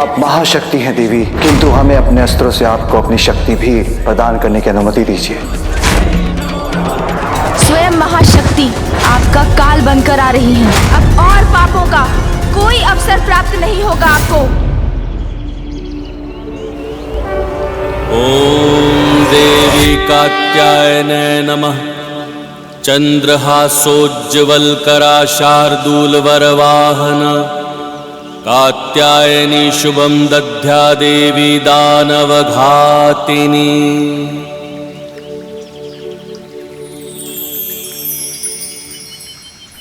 आप महाशक्ति हैं देवी, किंतु हमें अपने अस्त्रों से आपको अपनी शक्ति भी प्रदान करने की अनुमति दीजिए। स्वयं महाशक्ति आपका काल बनकर आ रही हैं। अब और पापों का कोई अवसर प्राप्त नहीं होगा आपको। ओम देवी कात्यायने नमः। चंद्रहासोज्ज्वलकरा शार्दूलवरवाहन कात्यायनी शुभम दध्या देवी दानवघातिनी।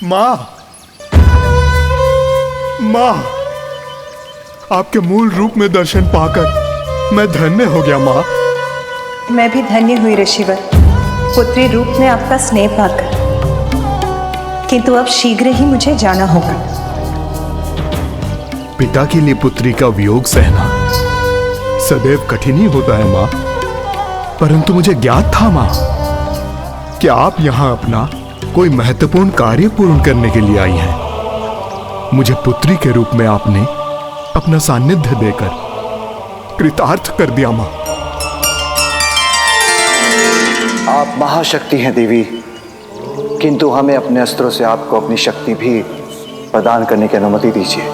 माँ, माँ, आपके मूल रूप में दर्शन पाकर मैं धन्य हो गया माँ। मैं भी धन्य हुई ऋषिवर, पुत्री रूप में आपका स्नेह पाकर। किंतु अब शीघ्र ही मुझे जाना होगा। पिता के लिए पुत्री का वियोग सहना सदैव कठिन ही होता है माँ, परंतु मुझे ज्ञात था माँ कि आप यहाँ अपना कोई महत्वपूर्ण कार्य पूर्ण करने के लिए आई हैं। मुझे पुत्री के रूप में आपने अपना सानिध्य देकर कृतार्थ कर दिया माँ। आप महाशक्ति हैं देवी, किंतु हमें अपने अस्त्रों से आपको अपनी शक्ति भी प्रदान करने की अनुमति दीजिए।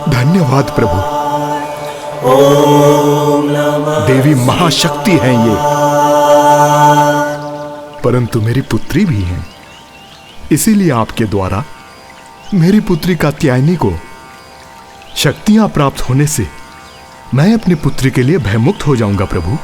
धन्यवाद प्रभु। देवी महाशक्ति हैं ये, परंतु मेरी पुत्री भी हैं। इसीलिए आपके द्वारा मेरी पुत्री कात्यायनी को शक्तियां प्राप्त होने से मैं अपनी पुत्री के लिए भयमुक्त हो जाऊंगा प्रभु।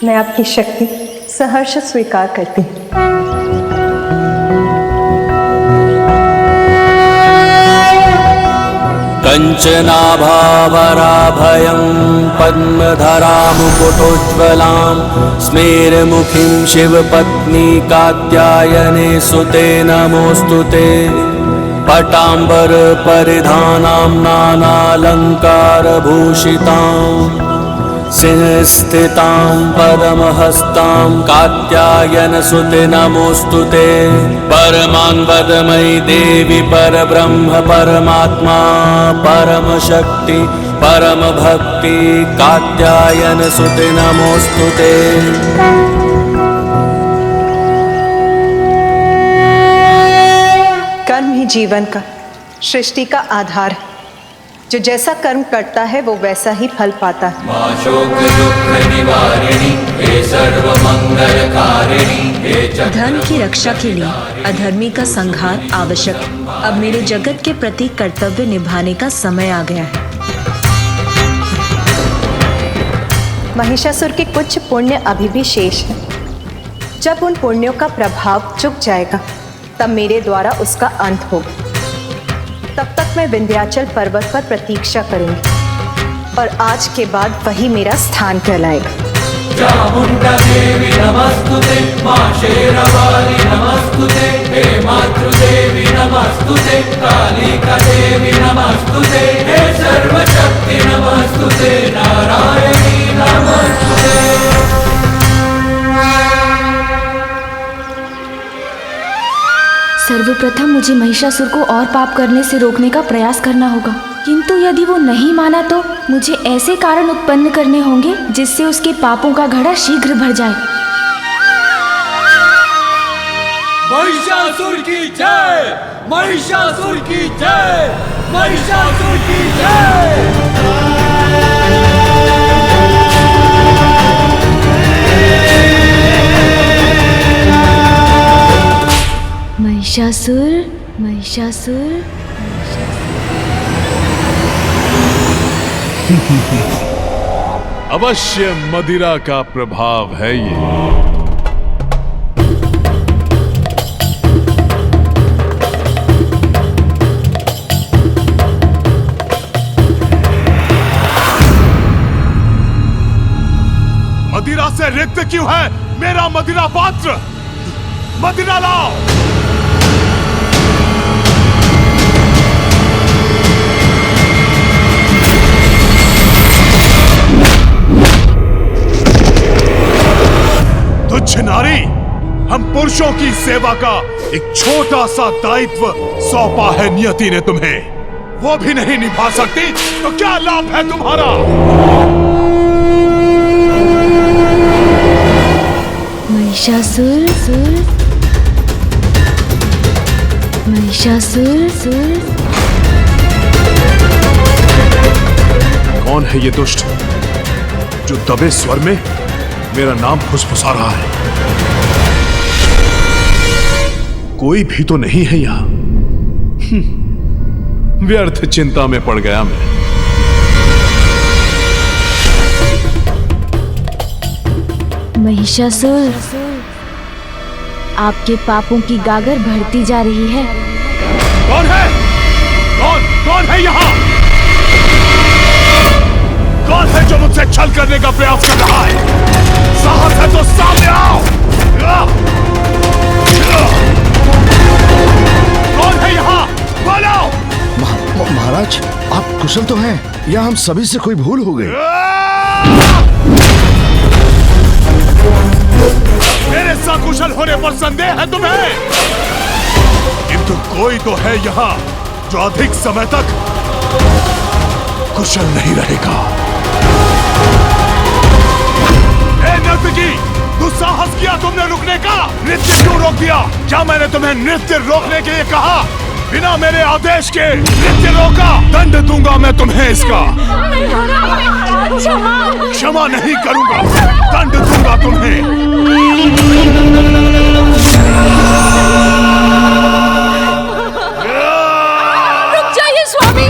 मैं आपकी शक्ति सहर्ष स्वीकार करती हूँ। कंचनाभावराभयं पद्मधरामुकुटोज्ज्वलां स्मेरमुखीं शिवपत्नी कात्यायने सुते नमोऽस्तुते। पटाम्बरपरिधानां नानालङ्कारभूषितां सिंहस्थितां परमहस्तां कात्यायनसुते नमोऽस्तुते। परमां वदमयि देवी परब्रह्म परमात्मा परमशक्ति परमभक्ति कात्यायनसुते नमोऽस्तुते। कर्म ही जीवन का, सृष्टि का आधार है। जो जैसा कर्म करता है वो वैसा ही फल पाता है। धर्म की रक्षा के लिए अधर्मी का संहार आवश्यक है। अब मेरे जगत के प्रति कर्तव्य निभाने का समय आ गया है। महिषासुर के कुछ पुण्य अभी भी शेष है। जब उन पुण्यों का प्रभाव चुक जाएगा तब मेरे द्वारा उसका अंत होगा। तब तक मैं विंध्याचल पर्वत पर प्रतीक्षा करूंगी और आज के बाद वही मेरा स्थान कहलाएगा। चामुंडा देवी नमस्तुते, मां शेरावाली नमस्तुते, हे मातृदेवी नमस्तुते, कालिका देवी नमस्तुते, हे सर्वशक्ति नमस्तुते, नारायणी नमस्तुते। सर्वप्रथम मुझे महिषासुर को और पाप करने से रोकने का प्रयास करना होगा। किंतु यदि वो नहीं माना तो मुझे ऐसे कारण उत्पन्न करने होंगे जिससे उसके पापों का घड़ा शीघ्र भर जाए। महिषासुर की जय, महिषासुर की जय, महिषासुर की जय। महिषासुर, महिषासुर। अवश्य मदिरा का प्रभाव है ये। मदिरा से रिक्त क्यों है मेरा मदिरा पात्र? मदिरा लाओ। तुच्छ नारी, हम पुरुषों की सेवा का एक छोटा सा दायित्व सौंपा है नियति ने तुम्हें, वो भी नहीं निभा सकती तो क्या लाभ है तुम्हारा? महिषासुर, महिषासुर। कौन है ये दुष्ट जो दबे स्वर में मेरा नाम फुसफुसा रहा है? कोई भी तो नहीं है यहां। व्यर्थ चिंता में पड़ गया मैं। महिषासुर, आपके पापों की गागर बढ़ती जा रही है। कौन है? कौन है यहाँ? कौन है जो मुझसे छल करने का प्रयास कर रहा है? साहस है तो सामने आओ। कौन है यहाँ? बोलो। महाराज, आप कुशल तो हैं या हम सभी से कोई भूल हो गई? मेरे सकुशल होने पर संदेह है तुम्हें? किंतु कोई तो है यहाँ जो अधिक समय तक कुशल नहीं रहेगा। नर्तकी, दुस्साहस किया तुमने रुकने का? नृत्य क्यों रोक दिया? क्या मैंने तुम्हें नृत्य रोकने के लिए कहा? बिना मेरे आदेश के नृत्य रोका, दंड दूंगा मैं तुम्हें इसका। क्षमा नहीं करूंगा, दंड दूंगा तुम्हें। रुक जाइए स्वामी।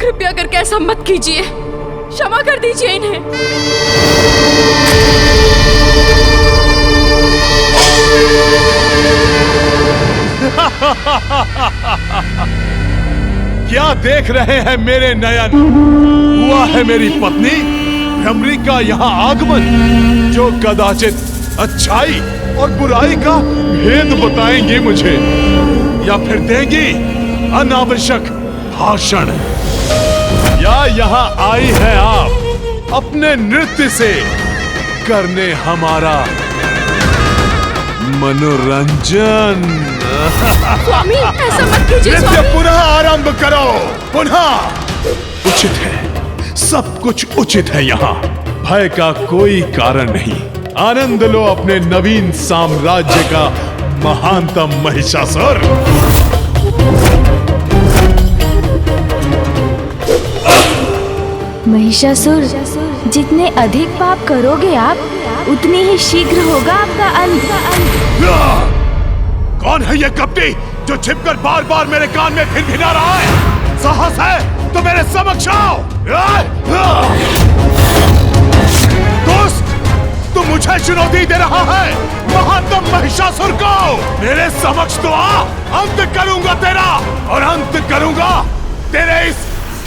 कृपया करके ऐसा मत कीजिए, क्षमा कर दीजिए इन्हें। क्या देख रहे हैं मेरे नयन? हुआ है मेरी पत्नी भ्रमरी का यहाँ आगमन, जो कदाचित अच्छाई और बुराई का भेद बताएंगी मुझे, या फिर देंगी अनावश्यक भाषण। या यहाँ आई है आप अपने नृत्य से करने हमारा मनोरंजन। स्वामी, ऐसा मत कीजिए नृत्य स्वामी। पुनः आरंभ करो, पुनः। उचित है, सब कुछ उचित है यहाँ, भय का कोई कारण नहीं। आनंद लो अपने नवीन साम्राज्य का महानतम महिषासुर। महिषासुर, जितने अधिक पाप करोगे आप, उतनी ही शीघ्र होगा आपका अंत। कौन है ये कपटी जो छिपकर बार बार मेरे कान में भिनभिना रहा है? साहस है तो मेरे समक्ष आओ। दोस्त, तू मुझे चुनौती दे रहा है महानतम महिषासुर को? मेरे समक्ष तो आ, अंत करूंगा तेरा, और अंत करूंगा तेरे इस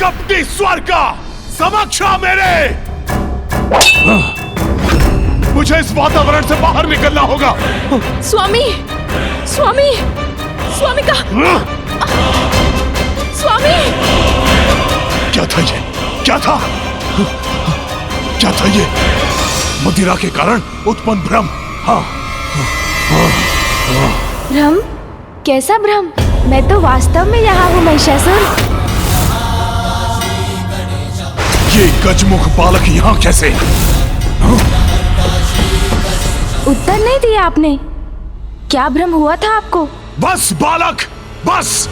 कपटी स्वर का। समक्ष आ मेरे। मुझे इस वातावरण से बाहर निकलना होगा। स्वामी, स्वामी, स्वामी का स्वामी। क्या था ये? क्या था? क्या था ये? मदिरा के कारण उत्पन्न भ्रम। हाँ, हाँ, हाँ। भ्रम? कैसा भ्रम? मैं तो वास्तव में यहाँ हूँ महिषासुर। ये गजमुख बालक यहाँ कैसे? उत्तर नहीं दिया आपने। क्या भ्रम हुआ था आपको? बस बालक, बस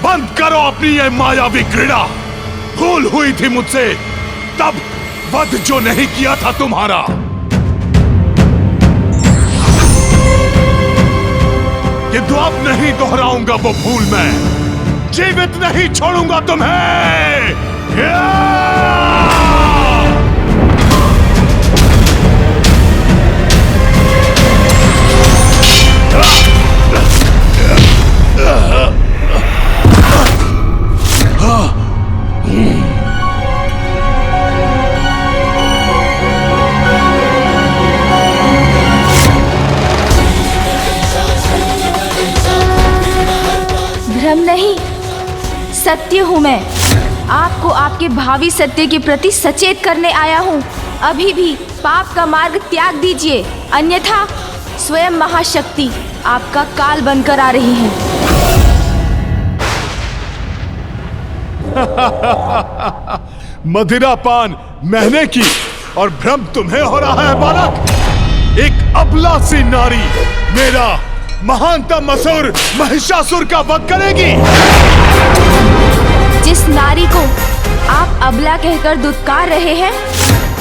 बंद करो अपनी ये मायावी क्रीड़ा। भूल हुई थी मुझसे तब वध जो नहीं किया था तुम्हारा। किंतु अब नहीं दोहराऊंगा वो भूल मैं। जीवित नहीं छोड़ूंगा तुम्हें। भ्रम नहीं, सत्य हूँ मैं। आपको आपके भावी सत्य के प्रति सचेत करने आया हूँ। अभी भी पाप का मार्ग त्याग दीजिए, अन्यथा स्वयं महाशक्ति आपका काल बनकर आ रही है। मदिरापान मैंने की और भ्रम तुम्हें हो रहा है बालक। एक अबला सी नारी मेरा महानतम असुर महिषासुर का वध करेगी। जिस नारी को आप अबला कहकर दुत्कार रहे हैं,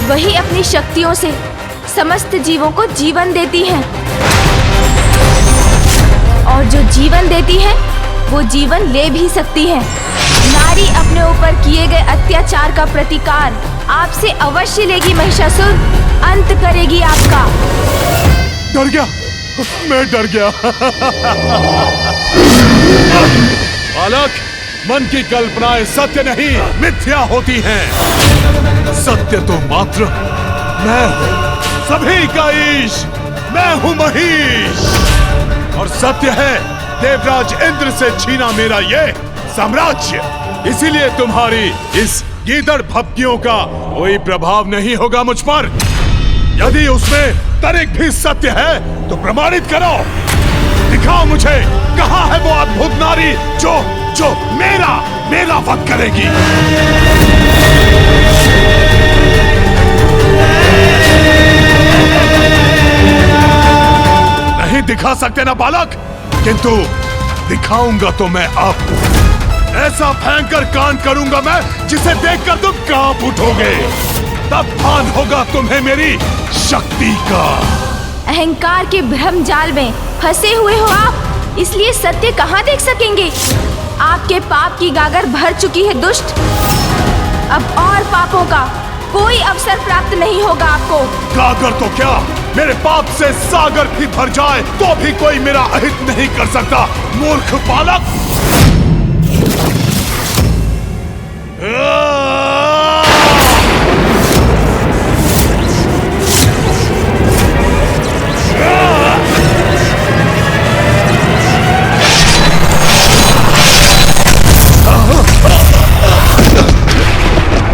वही अपनी शक्तियों से समस्त जीवों को जीवन देती है। और जो जीवन देती है, वो जीवन ले भी सकती है। नारी अपने ऊपर किए गए अत्याचार का प्रतिकार आपसे अवश्य लेगी महिषासुर। अंत करेगी आपका। डर गया, मैं डर गया। बालक, मन की कल्पनाएं सत्य नहीं मिथ्या होती हैं। सत्य तो मात्र मैं हूँ, सभी का ईश मैं हूँ महिष। और सत्य है देवराज इंद्र से छीना मेरा ये साम्राज्य। इसीलिए तुम्हारी इस गीदड़ भपकियों का कोई प्रभाव नहीं होगा मुझ पर। यदि उसमें तनिक भी सत्य है तो प्रमाणित करो। दिखाओ मुझे कहाँ है वो अद्भुत नारी जो मेरा वध करेगी। नहीं दिखा सकते ना बालक, किंतु दिखाऊंगा तो मैं अब। ऐसा भयंकर कांड करूंगा मैं जिसे देखकर तुम कांप उठोगे। तब भान होगा तुम्हें मेरी शक्ति का। अहंकार के भ्रम जाल में फंसे हुए हो आप, इसलिए सत्य कहाँ देख सकेंगे। आपके पाप की गागर भर चुकी है दुष्ट। अब और पापों का कोई अवसर प्राप्त नहीं होगा आपको। गागर तो क्या, मेरे पाप से सागर भी भर जाए तो भी कोई मेरा अहित नहीं कर सकता, मूर्ख बालक।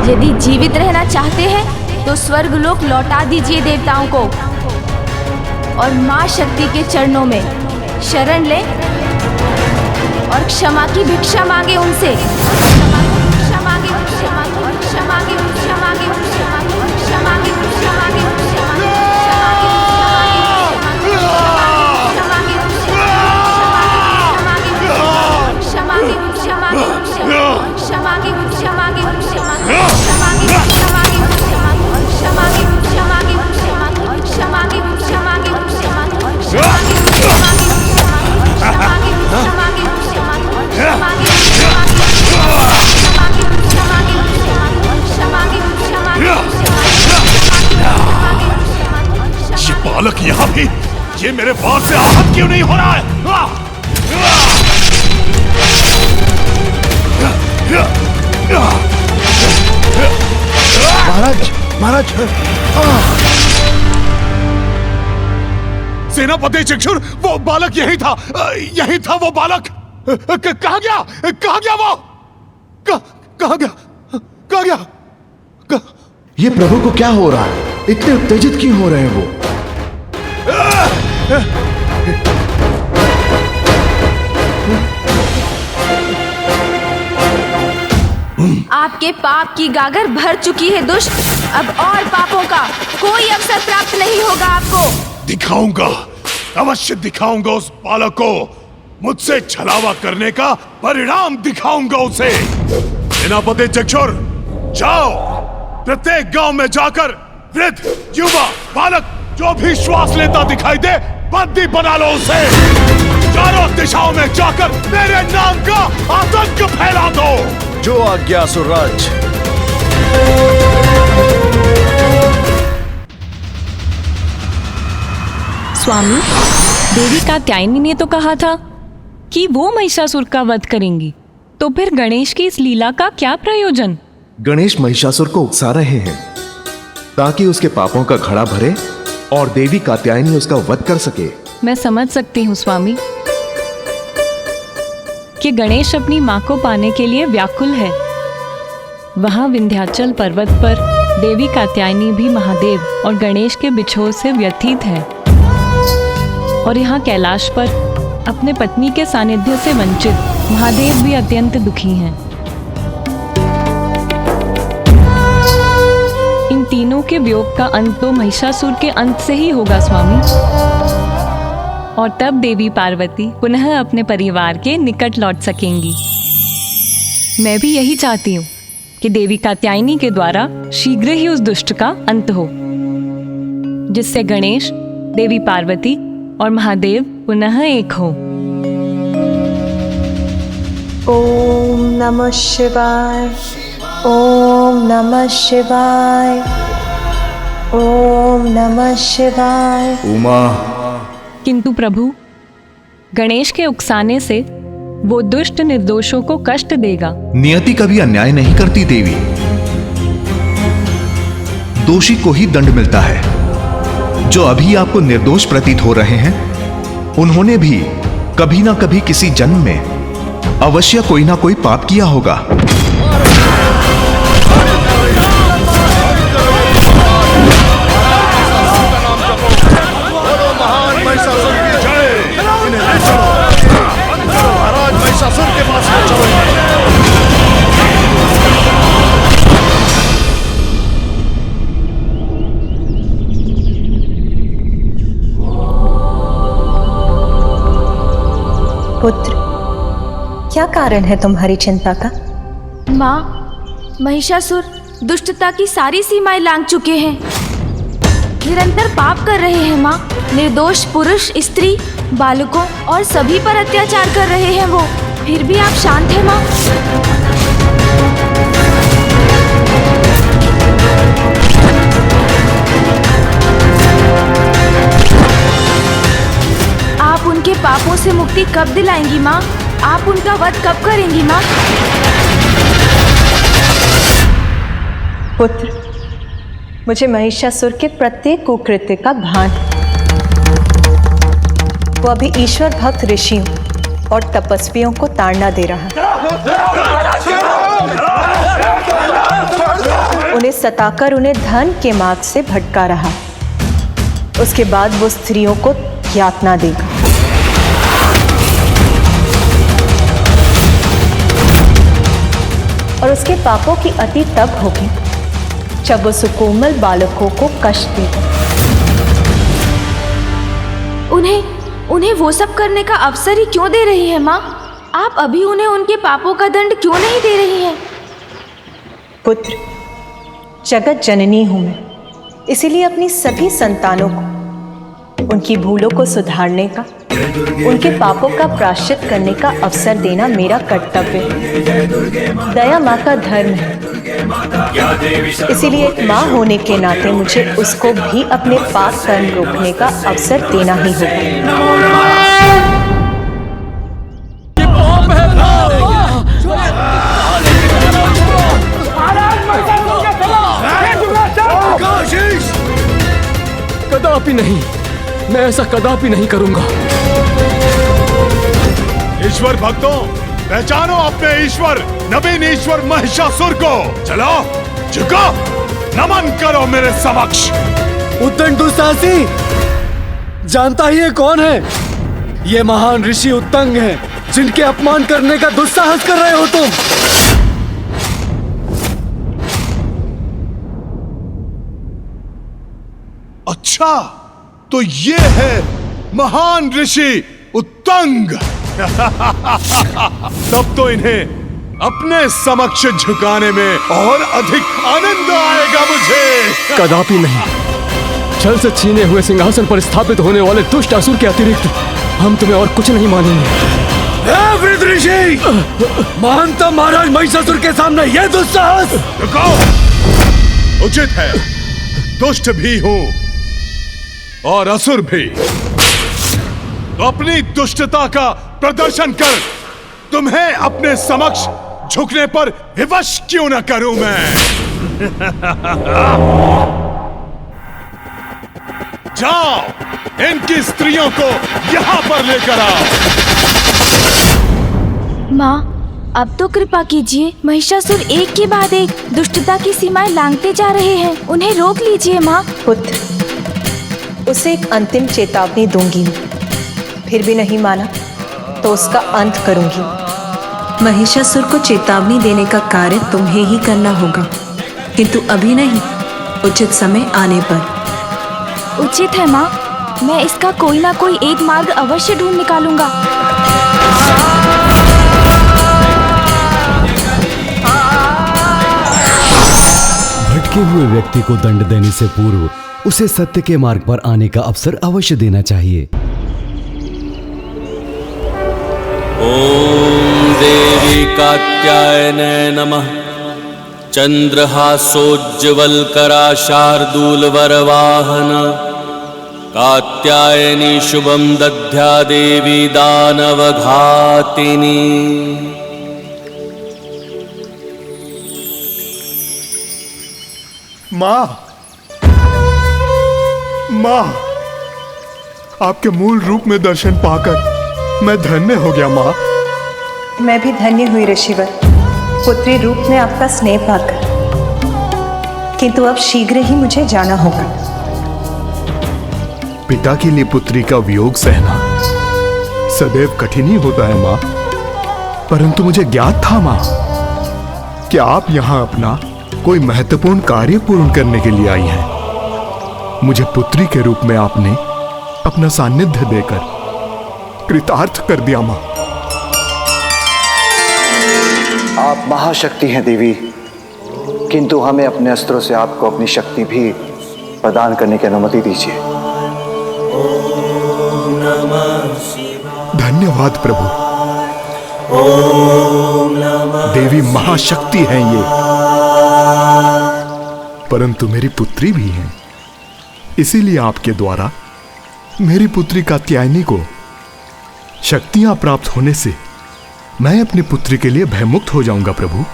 यदि जीवित रहना चाहते हैं तो स्वर्गलोक लौटा दीजिए देवताओं को और माँ शक्ति के चरणों में शरण लें और क्षमा की भिक्षा मांगे उनसे। क्षमा मांगे, क्षमा मांगे, क्षमा मांगे, क्षमा मांगे, क्षमा मांगे, क्षमा मांगे, क्षमा मांगे, क्षमा मांगे, ये बालक यहाँ भी, ये मेरे बाल से आहत क्यों नहीं हो रहा है? महाराज, महाराज, सेनापति चक्षुर, वो बालक यही था वो बालक। कहाँ गया वो? कहाँ गया? ये प्रभु को क्या हो रहा है? इतने उत्तेजित क्यों हो रहे हैं वो? आपके पाप की गागर भर चुकी है दुष्ट। अब और पापों का कोई अवसर प्राप्त नहीं होगा आपको। दिखाऊंगा, अवश्य दिखाऊंगा उस बालक को। मुझसे छलावा करने का परिणाम दिखाऊंगा उसे। सेनापति चक्षुर, जाओ प्रत्येक गांव में जाकर वृद्ध, युवा, बालक जो भी श्वास लेता दिखाई दे बंदी बना लो उसे। चारों दिशाओं में जाकर मेरे नाम का आतंक फैला दो। जो आज्ञा असुरराज। स्वामी, देवी कात्यायनी ने तो कहा था कि वो महिषासुर का वध करेंगी, तो फिर गणेश की इस लीला का क्या प्रयोजन? गणेश महिषासुर को उकसा रहे हैं ताकि उसके पापों का घड़ा भरे और देवी कात्यायनी उसका वध कर सके। मैं समझ सकती हूँ स्वामी कि गणेश अपनी माँ को पाने के लिए व्याकुल है। वहाँ विंध्याचल पर्वत पर देवी कात्यायनी भी महादेव और गणेश के बिछोह से व्यथित है, और यहाँ कैलाश पर अपने पत्नी के सानिध्य से वंचित महादेव भी अत्यंत दुखी हैं। इन तीनों के वियोग का अंत तो महिषासुर के अंत से ही होगा स्वामी, और तब देवी पार्वती पुनः अपने परिवार के निकट लौट सकेंगी। मैं भी यही चाहती हूँ कि देवी कात्यायनी के द्वारा शीघ्र ही उस दुष्ट का अंत हो, जिससे गणेश, देवी पार्वती और महादेव पुनः एक हो। ओम नमः शिवाय, ओम नमः शिवाय, ओम नमः शिवाय। उमा, किंतु प्रभु, गणेश के उकसाने से वो दुष्ट निर्दोषों को कष्ट देगा। नियति कभी अन्याय नहीं करती देवी। दोषी को ही दंड मिलता है। जो अभी आपको निर्दोष प्रतीत हो रहे हैं, उन्होंने भी कभी ना कभी किसी जन्म में अवश्य कोई ना कोई पाप किया होगा। महिषासुर के पास चलो। पुत्र, क्या कारण है तुम्हारी चिंता का? माँ, महिषासुर दुष्टता की सारी सीमाएं लांघ चुके हैं। निरंतर पाप कर रहे हैं माँ। निर्दोष पुरुष, स्त्री, बालकों और सभी पर अत्याचार कर रहे हैं वो। फिर भी आप शांत हैं माँ? आप उनके पापों से मुक्ति कब दिलाएंगी माँ? आप उनका वध कब करेंगी माँ? पुत्र, मुझे महिषासुर के प्रत्येक कुकृत्य का भान है। वो अभी ईश्वर भक्त ऋषियों और तपस्वियों को ताड़ना दे रहा है। उन्हें सताकर उन्हें धन के मार्ग से भटका रहा है। उसके बाद वो स्त्रियों को यातना देगा। और उसके पापों की अति तब होगी जब वो सुकोमल बालकों को कष्ट देगा। उन्हें वो सब करने का अवसर ही क्यों दे रही है माँ? आप अभी उन्हें उनके पापों का दंड क्यों नहीं दे रही हैं? पुत्र, जगत जननी हूं मैं, इसीलिए अपनी सभी संतानों को उनकी भूलों को सुधारने का, उनके पापों का प्रायश्चित करने का अवसर देना मेरा कर्तव्य है। दया माँ का धर्म है, इसीलिए एक माँ होने के नाते मुझे उसको भी अपने पाप कर्म रोकने का अवसर देना ही होगा। कदापि नहीं, मैं ऐसा कदापि नहीं करूंगा। ईश्वर भक्तों, पहचानो अपने ईश्वर, नवीन ईश्वर महिषासुर को। चलो, झुको, नमन करो मेरे समक्ष। उद्दंड दुस्साहसी, जानता ही है कौन है? ये महान ऋषि उत्तंग हैं, जिनके अपमान करने का दुस्साहस कर रहे हो तुम। अच्छा, तो ये है महान ऋषि उत्तंग। तब तो इन्हें अपने समक्ष झुकाने में और अधिक आनंद आएगा मुझे। कदापि नहीं। छल से छीने हुए सिंहासन पर स्थापित होने वाले दुष्ट असुर के अतिरिक्त हम तुम्हें और कुछ नहीं मानेंगे। वृद्ध ऋषि, महानतम महाराज महिषासुर के सामने यह दुस्साहस। रुको, उचित है। दुष्ट भी हूं और असुर भी, तो अपनी दुष्टता का प्रदर्शन कर तुम्हें अपने समक्ष झुकने पर विवश क्यों न करूं मैं। जाओ, इनकी स्त्रियों को यहां पर लेकर आओ। माँ, अब तो कृपा कीजिए। महिषासुर एक के बाद एक दुष्टता की सीमाएं लांघते जा रहे हैं। उन्हें रोक लीजिए माँ। पुत्र, उसे एक अंतिम चेतावनी दूंगी। फिर भी नहीं माना तो उसका अंत करूंगी। महिषासुर को चेतावनी देने का कार्य तुम्हें ही करना होगा, किंतु अभी नहीं, उचित समय आने पर। उचित है माँ, मैं इसका कोई ना कोई एक मार्ग अवश्य ढूंढ निकालूंगा। भटके हुए व्यक्ति को दंड देने से पूर्व उसे सत्य के मार्ग पर आने का अवसर अवश्य देना चाहिए। ओम देवी कात्यायने नमः। चंद्रहासोज्ज्वलकरा शार्दूलवरवाहन कात्यायनी शुभम दध्या देवी दानवघातिनी। माँ, माँ, आपके मूल रूप में दर्शन पाकर मैं धन्य हो गया माँ। मैं भी धन्य हुई ऋषिवर, पुत्री रूप में आपका स्नेह पाकर। किंतु अब शीघ्र ही मुझे जाना होगा। पिता के लिए पुत्री का वियोग सहना सदैव कठिन ही होता है माँ, परंतु मुझे ज्ञात था माँ कि आप यहाँ अपना कोई महत्वपूर्ण कार्य पूर्ण करने के लिए आई हैं। मुझे पुत्री के रूप में आपने अपना सानिध्य देकर कृतार्थ कर दिया माँ। आप महाशक्ति हैं देवी, किंतु हमें अपने अस्त्रों से आपको अपनी शक्ति भी प्रदान करने की अनुमति दीजिए। धन्यवाद प्रभु। देवी महाशक्ति हैं ये, परंतु मेरी पुत्री भी हैं। इसीलिए आपके द्वारा मेरी पुत्री कात्यायनी को शक्तियां प्राप्त होने से मैं अपनी पुत्री के लिए भयमुक्त हो जाऊंगा प्रभु।